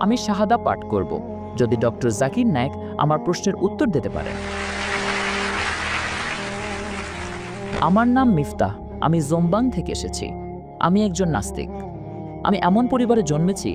আমি শাহাদা পাঠ করব যদি ডক্টর জাকির নায়েক আমার প্রশ্নের উত্তর দিতে পারেন। আমার নাম মিফতাহ, আমি জোম্বাং থেকে এসেছি। আমি একজন নাস্তিক। আমি এমন পরিবারে জন্মেছি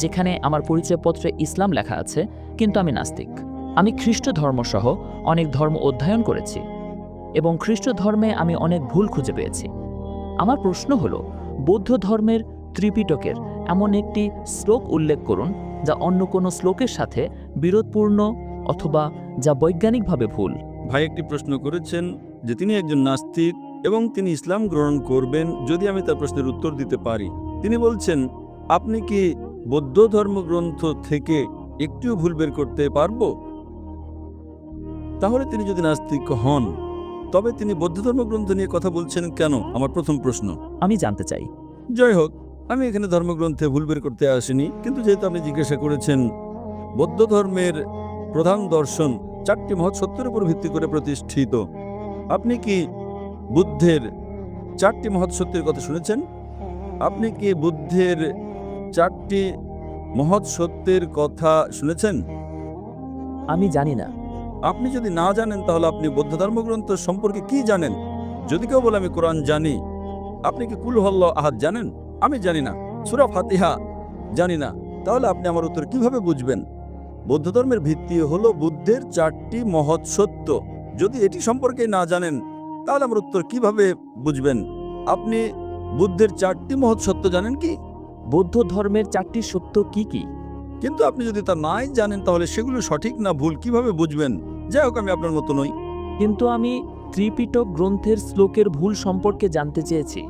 যেখানে আমার পরিচয়পত্রে ইসলাম লেখা আছে, কিন্তু আমি নাস্তিক। আমি খ্রিস্ট ধর্মসহ অনেক ধর্ম অধ্যয়ন করেছি এবং খ্রিস্ট ধর্মে আমি অনেক ভুল খুঁজে পেয়েছি। আমার প্রশ্ন হলো, বৌদ্ধ ধর্মের ত্রিপিটকের এমন একটি শ্লোক উল্লেখ করুন যা অন্য কোনো শ্লোকের সাথে বিরোধপূর্ণ অথবা যা বৈজ্ঞানিকভাবে ভুল। ভাই একটি প্রশ্ন করেছেন যে তিনি একজন নাস্তিক এবং তিনি ইসলাম গ্রহণ করবেন যদি আমি তার প্রশ্নের উত্তর দিতে পারি। তিনি বলছেন, আপনি কি বৌদ্ধ ধর্মগ্রন্থ থেকে একটিও ভুল বের করতে পারবো? তাহলে তিনি যদি নাস্তিক হন, তবে তিনি বৌদ্ধ ধর্মগ্রন্থ নিয়ে কথা বলছেন কেন? আমার প্রথম প্রশ্ন। আমি জানতে চাই। জয় হোক, আমি এখানে ধর্মগ্রন্থে ভুল বের করতে আসিনি, কিন্তু যেহেতু আপনি জিজ্ঞাসা করেছেন, বৌদ্ধ ধর্মের প্রধান দর্শন 4টি মহৎ সত্যের উপর ভিত্তি করে প্রতিষ্ঠিত। আপনি কি বুদ্ধের 4টি মহৎ সত্যের কথা শুনেছেন? আপনি কি বুদ্ধের 4টি মহৎ সত্যের কথা শুনেছেন? আমি জানি না। আপনি যদি না জানেন, তাহলে আপনি বৌদ্ধ ধর্মগ্রন্থ সম্পর্কে কি জানেন? যদি কেউ বলে আমি কোরআন জানি, আপনি কি কুল হুয়াল্লাহু আহাদ জানেন? আমি জানি না। সূরা ফাতিহা জানি না। তাহলে আপনি আমার উত্তর কিভাবে বুঝবেন? বৌদ্ধ ধর্মের ভিত্তি হলো বুদ্ধের 4টি মহৎ সত্য। যদি এটি সম্পর্কে না জানেন, তাহলে আমার উত্তর কিভাবে বুঝবেন? আপনি বুদ্ধের 4টি মহৎ সত্য জানেন কি? বৌদ্ধ ধর্মের 4টি সত্য কি কি? কিন্তু আপনি যদি তা নাই জানেন, তাহলে সেগুলো সঠিক না ভুল কিভাবে বুঝবেন? যাই হোক, আমি আপনার মতো নই। কিন্তু আমি ত্রিপিটক গ্রন্থের শ্লোকের ভুল সম্পর্কে জানতে চেয়েছি।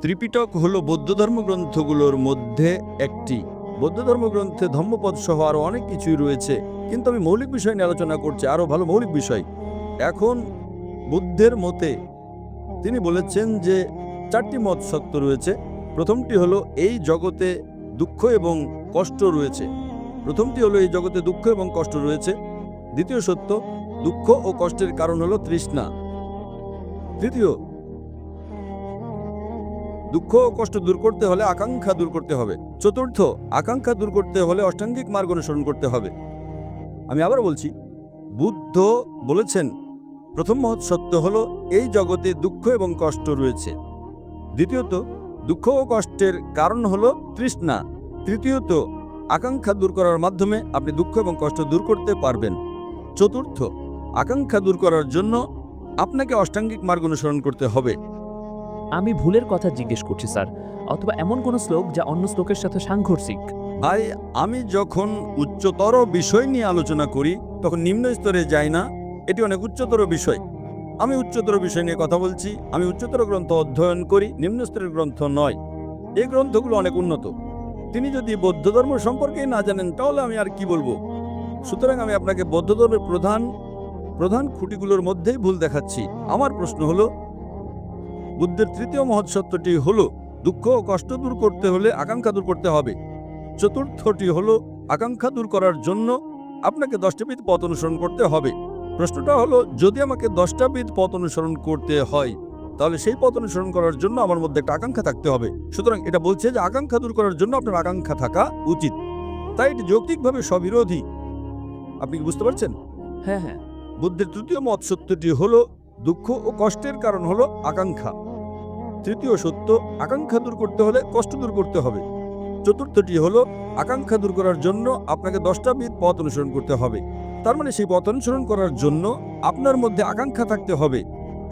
ত্রিপিটক হলো বৌদ্ধ ধর্মগ্রন্থগুলোর মধ্যে একটি। বৌদ্ধ ধর্মগ্রন্থে ধম্মপদ সহ আরও অনেক কিছুই রয়েছে, কিন্তু আমি মৌলিক বিষয় নিয়ে আলোচনা করছি, আরও ভালো মৌলিক বিষয়। এখন বুদ্ধের মতে তিনি বলেছেন যে 4টি মহৎ সত্য রয়েছে। প্রথমটি হলো এই জগতে দুঃখ এবং কষ্ট রয়েছে। দ্বিতীয় সত্য, দুঃখ ও কষ্টের কারণ হলো তৃষ্ণা। তৃতীয়, দুঃখ ও কষ্ট দূর করতে হলে আকাঙ্ক্ষা দূর করতে হবে। চতুর্থ, আকাঙ্ক্ষা দূর করতে হলে অষ্টাঙ্গিক মার্গ অনুসরণ করতে হবে। আমি আবার বলছি, বুদ্ধ বলেছেন প্রথম মহৎ সত্য হলো এই জগতে দুঃখ এবং কষ্ট রয়েছে। দ্বিতীয়ত, দুঃখ ও কষ্টের কারণ হলো তৃষ্ণা। তৃতীয়ত, আকাঙ্ক্ষা দূর করার মাধ্যমে আপনি দুঃখ এবং কষ্ট দূর করতে পারবেন। চতুর্থ, আকাঙ্ক্ষা দূর করার জন্য আপনাকে অষ্টাঙ্গিক মার্গ অনুসরণ করতে হবে। আমি ভুলের কথা জিজ্ঞেস করছি স্যার, অথবা এমন কোন শ্লোক যা অন্য শ্লোকের সাথে সাংঘর্ষিক। ভাই, আমি যখন উচ্চতর বিষয় নিয়ে আলোচনা করি, তখন নিম্ন স্তরে যাই না। এটি অনেক উচ্চতর বিষয়। আমি উচ্চতর বিষয় নিয়ে কথা বলছি। আমি উচ্চতর গ্রন্থ অধ্যয়ন করি, নিম্ন স্তরের গ্রন্থ নয়। এই গ্রন্থগুলো অনেক উন্নত। তিনি যদি বৌদ্ধ ধর্ম সম্পর্কেই না জানেন, তাহলে আমি আর কি বলবো? সুতরাং আমি আপনাকে বৌদ্ধ ধর্মের প্রধান খুঁটিগুলোর মধ্যেই ভুল দেখাচ্ছি। আমার প্রশ্ন হলো, বুদ্ধের 3য় মহৎ সত্যটি হলো দুঃখ ও কষ্ট দূর করতে হলে আকাঙ্ক্ষা দূর করতে হবে। চতুর্থটি হলো আকাঙ্ক্ষা দূর করার জন্য আপনাকে 10টা বিধ পথ অনুসরণ করতে হবে। প্রশ্নটা হলো, যদি আমাকে 10টা বিধ পথ অনুসরণ করতে হয়, তাহলে সেই পথ অনুসরণ করার জন্য আমার মধ্যে একটা আকাঙ্ক্ষা থাকতে হবে। সুতরাং এটা বলছে যে আকাঙ্ক্ষা দূর করার জন্য আপনার আকাঙ্ক্ষা থাকা উচিত। তাই এটি যৌক্তিকভাবে স্ববিরোধী। আপনি কি বুঝতে পারছেন? হ্যাঁ হ্যাঁ। বুদ্ধের 3য় মহৎ সত্যটি হলো দুঃখ ও কষ্টের কারণ হলো আকাঙ্ক্ষা। তৃতীয় সত্য, আকাঙ্ক্ষা দূর করতে হলে কষ্ট দূর করতে হবে। চতুর্থটি হলো আকাঙ্ক্ষা দূর করার জন্য আপনাকে 10টা বিধ পথ অনুসরণ করতে হবে। তার মানে সেই পথ অনুসরণ করার জন্য আপনার মধ্যে আকাঙ্ক্ষা থাকতে হবে।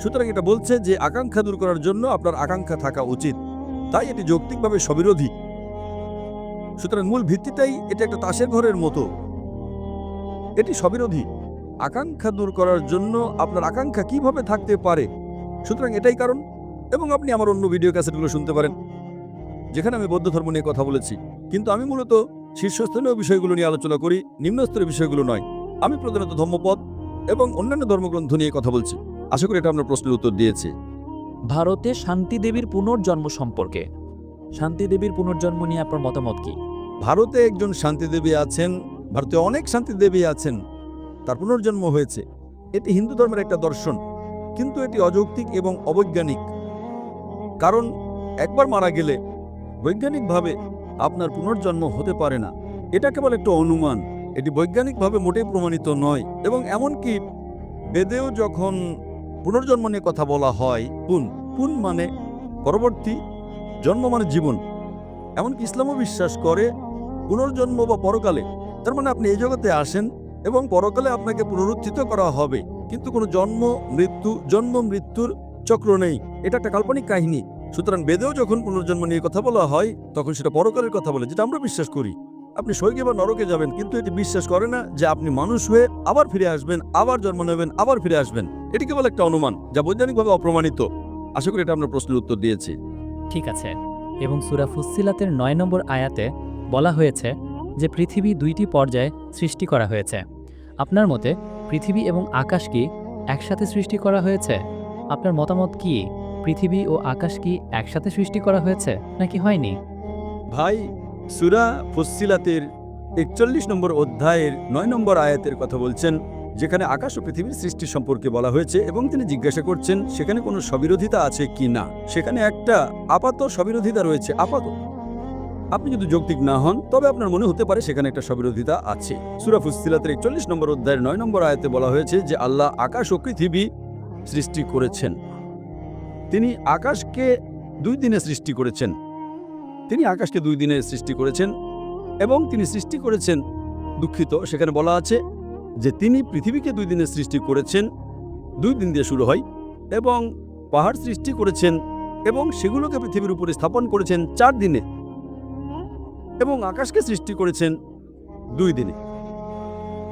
সুতরাং এটা বলছে যে আকাঙ্ক্ষা দূর করার জন্য আপনার আকাঙ্ক্ষা থাকা উচিত। তাই এটি যৌক্তিকভাবে স্ববিরোধী। সুতরাং মূল ভিত্তিটাই এটা একটা তাসের ঘরের মতো। এটি স্ববিরোধী। আকাঙ্ক্ষা দূর করার জন্য আপনার আকাঙ্ক্ষা কিভাবে থাকতে পারে? সুতরাং এটাই কারণ। এবং আপনি আমার অন্য ভিডিও ক্যাসেটগুলো শুনতে পারেন, যেখানে আমি বৌদ্ধ ধর্ম নিয়ে কথা বলেছি। কিন্তু আমি মূলত শীর্ষস্থানীয় বিষয়গুলো নিয়ে আলোচনা করি, নিম্নস্তরের বিষয়গুলো নয়। আমি প্রধানত ধম্মপদ এবং অন্যান্য ধর্মগ্রন্থ নিয়ে কথা বলছি। আশা করি এটা আপনার প্রশ্নের উত্তর দিয়েছে। ভারতে শান্তি দেবীর পুনর্জন্ম সম্পর্কে, শান্তি দেবীর পুনর্জন্ম নিয়ে আপনার মতামত কি? ভারতে একজন শান্তিদেবী আছেন, ভারতে অনেক শান্তিদেবী আছেন, তার পুনর্জন্ম হয়েছে। এটি হিন্দু ধর্মের একটা দর্শন, কিন্তু এটি অযৌক্তিক এবং অবৈজ্ঞানিক। কারণ একবার মারা গেলে বৈজ্ঞানিকভাবে আপনার পুনর্জন্ম হতে পারে না। এটা কেবল একটা অনুমান, এটি বৈজ্ঞানিকভাবে মোটেই প্রমাণিত নয়। এবং এমনকি বেদেও যখন পুনর্জন্ম নিয়ে কথা বলা হয়, পুন মানে পরবর্তী, জন্ম মানে জীবন। এমনকি ইসলামও বিশ্বাস করে পুনর্জন্ম বা পরকালে। তার মানে আপনি এই জগতে আসেন এবং পরকালে আপনাকে পুনরুত্থিত করা হবে, কিন্তু কোনো জন্ম মৃত্যুর চক্র নেই। এটা একটা কাল্পনিক কাহিনী। সুতরাং বেদেও যখন পুনর্জন্ম নিয়ে কথা বলা হয় তখন সেটা পরকালের কথা বলে, যেটা আমরা বিশ্বাস করি। আপনি স্বর্গে বা নরকে যাবেন, কিন্তু এটি বিশ্বাস করে না যে আপনি মানুষ হয়ে আবার ফিরে আসবেন, আবার জন্ম নেবেন, আবার ফিরে আসবেন। এটি কেবল একটা অনুমান, যা বৈজ্ঞানিকভাবে অপ্রমাণিত। আশা করি এটা আপনার প্রশ্নের উত্তর দিয়েছি। ঠিক আছে। এবং সূরা ফুসসিলাতের ৯ নম্বর আয়াতে বলা হয়েছে যে পৃথিবী ২টি পর্যায়ে সৃষ্টি করা হয়েছে। আপনার মতে পৃথিবী এবং আকাশ কি একসাথে সৃষ্টি করা হয়েছে? আপনার মতামত কি? পৃথিবী ও আকাশ কি একসাথে সৃষ্টি করা হয়েছে নাকি হয়নি? ভাই, সূরা ফুসসিলাতের ৪১ নম্বর অধ্যায়ের ৯ নম্বর আয়াতের কথা বলছেন, যেখানে আকাশ ও পৃথিবীর সৃষ্টি সম্পর্কে বলা হয়েছে এবং তিনি জিজ্ঞাসা করছেন সেখানে কোনো স্ববিরোধিতা আছে কি না। সেখানে একটা আপাত স্ববিরোধিতা রয়েছে, আপাত। আপনি যদি যৌক্তিক না হন তবে আপনার মনে হতে পারে সেখানে একটা স্ববিরোধিতা আছে। সূরা ফুসসিলাতের ৪১ নম্বর অধ্যায়ের ৯ নম্বর আয়াতে বলা হয়েছে যে আল্লাহ আকাশ ও পৃথিবী সৃষ্টি করেছেন। তিনি আকাশকে ২ দিনে সৃষ্টি করেছেন। তিনি আকাশকে ২ দিনে সৃষ্টি করেছেন এবং তিনি সৃষ্টি করেছেন, সেখানে বলা আছে যে তিনি পৃথিবীকে ২ দিনে সৃষ্টি করেছেন, ২ দিন দিয়ে শুরু হয়, এবং পাহাড় সৃষ্টি করেছেন এবং সেগুলোকে পৃথিবীর উপরে স্থাপন করেছেন ৪ দিনে, এবং আকাশকে সৃষ্টি করেছেন ২ দিনে।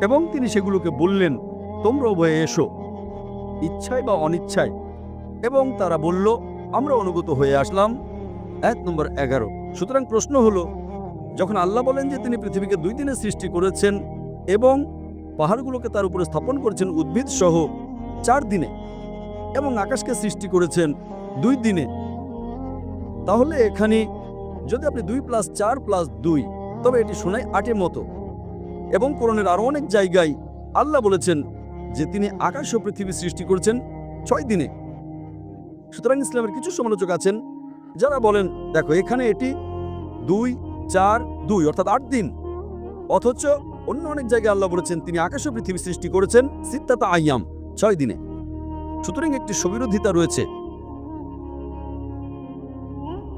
এবং তিনি সেগুলোকে বললেন তোমরা উভয়ে এসো, ইচ্ছায় বা অনিচ্ছায়, এবং তারা বলল আমরা অনুগত হয়ে আসলাম। আয়াত নম্বর ১১। সুতরাং প্রশ্ন হলো, যখন আল্লাহ বলেন যে তিনি পৃথিবীকে ২ দিনে সৃষ্টি করেছেন এবং পাহাড়গুলোকে তার উপরে স্থাপন করেছেন উদ্ভিদ সহ ৪ দিনে, এবং আকাশকে সৃষ্টি করেছেন ২ দিনে, তাহলে এখানে যদি আপনি ২ + ৪ + ২, তবে এটি শোনায় ৮-এর মতো। এবং কোরআনের আরও অনেক জায়গায় আল্লাহ বলেছেন যে তিনি আকাশ ও পৃথিবী সৃষ্টি করেছেন ৬ দিনে। সুতরাং ইসলামের কিছু সমালোচক আছেন যারা বলেন দেখো এখানে এটি ২, ৪, ২ অর্থাৎ ৮ দিন, অথচ অন্য অনেক জায়গায় আল্লাহ বলেছেন তিনি আকাশ ও পৃথিবী সৃষ্টি করেছেন সিত্তাতা আইয়াম, ৬ দিনে। সুতরাং একটি স্ববিরোধিতা রয়েছে।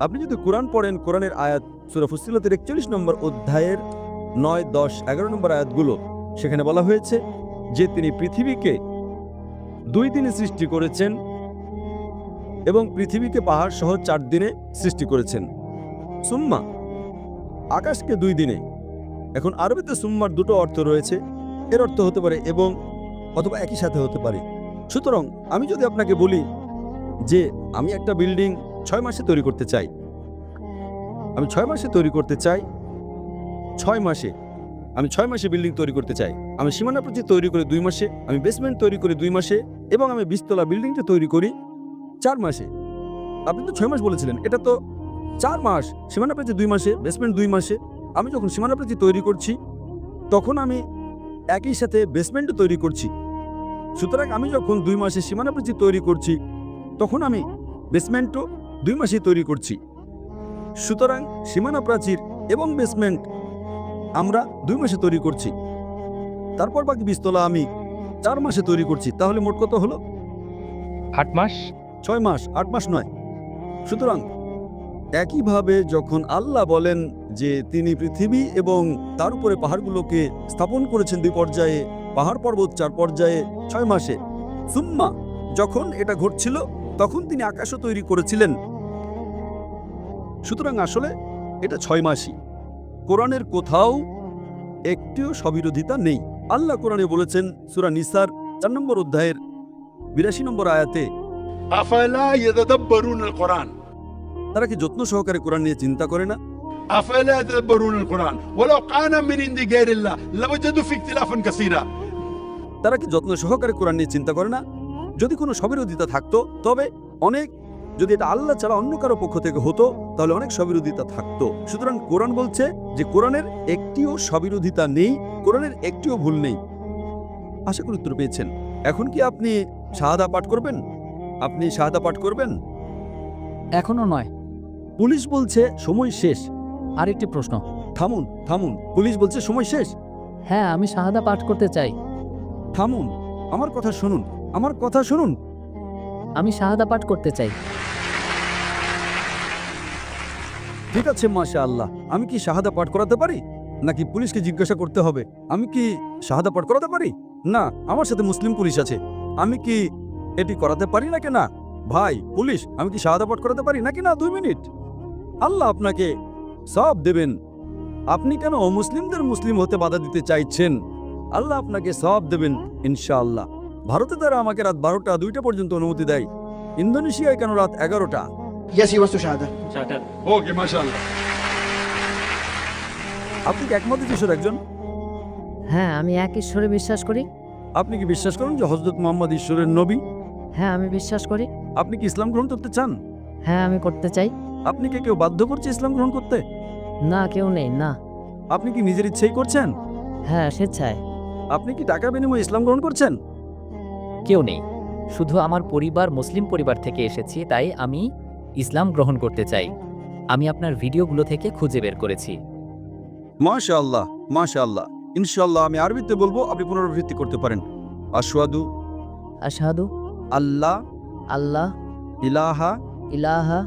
আপনি যদি কোরআন পড়েন, কোরআনের আয়াত সূরা ফুসসিলাতের ৪১ নম্বর অধ্যায়ের ৯, ১০, ১১ নম্বর আয়াতগুলো, সেখানে বলা হয়েছে যে তিনি পৃথিবীকে ২ দিনে সৃষ্টি করেছেন এবং পৃথিবীকে পাহাড় সহ ৪ দিনে সৃষ্টি করেছেন। সুম্মা, আকাশকে ২ দিনে। এখন আরবিতে সুম্মার ২টো অর্থ রয়েছে। এর অর্থ হতে পারে এবং, অথবা একই সাথে হতে পারে। সুতরাং আমি যদি আপনাকে বলি যে আমি একটা বিল্ডিং ৬ মাসে তৈরি করতে চাই, আমি ৬ মাসে তৈরি করতে চাই, ৬ মাসে আমি ৬ মাসে বিল্ডিং তৈরি করতে চাই, আমি সীমানা প্রাচীর তৈরি করি ২ মাসে, আমি বেসমেন্ট তৈরি করি 2 মাসে, এবং আমি ২০ তলা বিল্ডিংটা তৈরি করি 4 মাসে। আপনি তো 6 মাস বলেছিলেন, এটা তো 4 মাস। সীমানা প্রাচীর 2 মাসে, বেসমেন্ট 2 মাসে। আমি যখন সীমানা প্রাচীর তৈরি করছি তখন আমি একই সাথে বেসমেন্টও তৈরি করছি। সুতরাং আমি যখন 2 মাসে সীমানা প্রাচীর তৈরি করছি তখন আমি বেসমেন্টও 2 মাসে তৈরি করছি। সুতরাং সীমানা প্রাচীর এবং বেসমেন্ট আমরা 2 মাসে তৈরি করছি, তারপর বাকি 20 তলা আমি 4 মাসে তৈরি করছি। তাহলে মোট কত হলো? ৮ মাস। 6 মাস, 8 মাস নয়। সুতরাং একইভাবে যখন আল্লাহ বলেন যে তিনি পৃথিবী এবং তার উপরে পাহাড়গুলোকে স্থাপন করেছেন 2 পর্যায়ে, পাহাড় পর্বত 4 পর্যায়ে 6 মাসে, সুম্মা যখন এটা ঘটছিল তখন তিনি আকাশও তৈরি করেছিলেন। সুতরাং আসলে এটা 6 মাসই। কোরআনের কোথাও একটিও স্ববিরোধিতা নেই। আল্লাহ কোরআনে বলেছেন সূরা নিসার 4 নম্বর অধ্যায়ের 82 নম্বর আয়াতে, أفلا يتدبرون القرآن তারা কি যত্ন সহকারে কোরআন নিয়ে চিন্তা করে না? أفلا يتدبرون القرآن ولو كان من عند غير الله لوجدوا فيه اختلافا كثيرا। তারা কি যত্ন সহকারে কোরআন নিয়ে চিন্তা করে না? যদি কোনো স্ববিরোধিতা থাকতো তবে অনেক, যদি এটা আল্লাহ ছাড়া অন্য কারো পক্ষ থেকে হতো তাহলে অনেক স্ববিরোধিতা থাকতো। সুতরাং কোরআন বলছে যে কোরআনের একটিও স্ববিরোধিতা নেই, কোরআনের একটিও ভুল নেই। আশা করি উত্তর পেয়েছেন। এখন কি আপনি শাহাদা পাঠ করবেন? আপনি শাহাদা পাঠ করবেন? এখনো নয়। পুলিশ বলছে সময় শেষ। আরেকটি প্রশ্ন, থামুন থামুন, পুলিশ বলছে সময় শেষ। হ্যাঁ, আমি শাহাদা পাঠ করতে চাই। থামুন, আমার কথা শুনুন, আমার কথা শুনুন। আমি শাহাদা পাঠ করতে চাই। ঠিক আছে, মাশাআল্লাহ। আমি কি শাহাদা পাঠ করাতে পারি, নাকি পুলিশকে জিজ্ঞাসা করতে হবে? আমি কি শাহাদা পাঠ করাতে পারি? না, আমার সাথে মুসলিম পুলিশ আছে। আমি কি এটি করাতে পারি নাকি না? ভাই পুলিশ, আমি কি শাহাদা পাঠ করাতে পারি নাকি না? 2 মিনিট। আল্লাহ আপনাকে সব দেবেন। আপনি কেন অমুসলিমদের মুসলিম হতে বাধা দিতে চাইছেন? আল্লাহ আপনাকে সব দেবেন ইনশাআল্লাহ। ভারতে তারা আমাকে রাত 12টা 2টা পর্যন্ত অনুমতি দেয়। ইন্দোনেশিয়ায় কেন রাত 11টা? Yes, he wants to shahada. اوكي ما شاء الله. আপনি কি একমত ঈশ্বর একজন? হ্যাঁ, আমি এক ঈশ্বরে বিশ্বাস করি। আপনি কি বিশ্বাস করেন যে হযরত মুহাম্মদ ঈশ্বরের নবী? হ্যাঁ, আমি বিশ্বাস করি। আপনি কি ইসলাম গ্রহণ করতে চান? হ্যাঁ, আমি করতে চাই। আপনি কি কেউ বাধ্য করছে ইসলাম গ্রহণ করতে? না, কেউ নেই, না। আপনি কি নিজের ইচ্ছেই করছেন? হ্যাঁ, স্বেচ্ছায়। আপনি কি টাকা বিনিময়ে ইসলাম গ্রহণ করছেন? কেউ নেই, শুধু আমার পরিবার মুসলিম পরিবার থেকে এসেছি, তাই আমি ইসলাম গ্রহণ করতে চাই। আমি আপনার ভিডিওগুলো থেকে খুঁজে বের করেছি। মাশাআল্লাহ, মাশাআল্লাহ। ইনশাআল্লাহ আমি আরবিতে বলবো, আপনি পুনরাবৃত্তি করতে পারেন। আশহাদু আশহাদু আল্লাহ আল্লাহ ইলাহা ইলাহা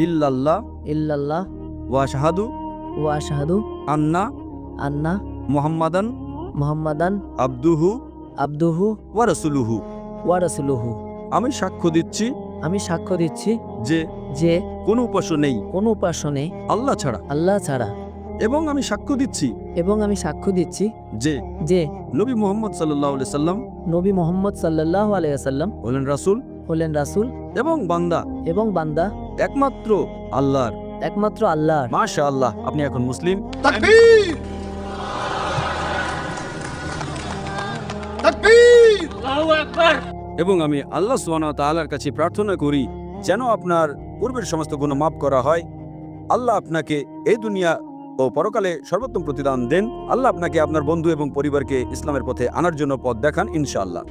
ইল্লাল্লাহ ইল্লাল্লাহ ওয়া আশহাদু ওয়া আশহাদু আন্না আন্না মুহাম্মাদান মুহাম্মাদান আবদুহু আবদুহু ওয়া রাসূলুহু। ওয়া রাসূলুহু। আমি সাক্ষ্য দিচ্ছি আমি সাক্ষ্য দিচ্ছি যে যে কোনো উপাস্য নেই কোনো উপাস্য নেই আল্লাহ ছাড়া, আল্লাহ ছাড়া, এবং আমি সাক্ষ্য দিচ্ছি এবং আমি সাক্ষ্য দিচ্ছি যে যে নবী মুহাম্মদ সাল্লাল্লাহু আলাইহি সাল্লাম নবী মুহাম্মদ সাল্লাল্লাহু আলাইহি ওয়াসাল্লাম হলেন রাসূল হলেন রাসূল এবং বান্দা এবং বান্দা একমাত্র আল্লাহর। একমাত্র আল্লাহর। মাশাআল্লাহ, আপনি এখন মুসলিম। تكبير تكبير. এবং আমি আল্লাহ সুবহানাহু ওয়া তাআলার কাছে প্রার্থনা করি যেন আপনার পূর্বের সমস্ত গুনাহ মাফ করা হয়। আল্লাহ আপনাকে এই দুনিয়া ও পরকালে সর্বোত্তম প্রতিদান দেন। আল্লাহ আপনাকে আপনার বন্ধু এবং পরিবারকে ইসলামের পথে আনার জন্য পথ দেখান ইনশাআল্লাহ।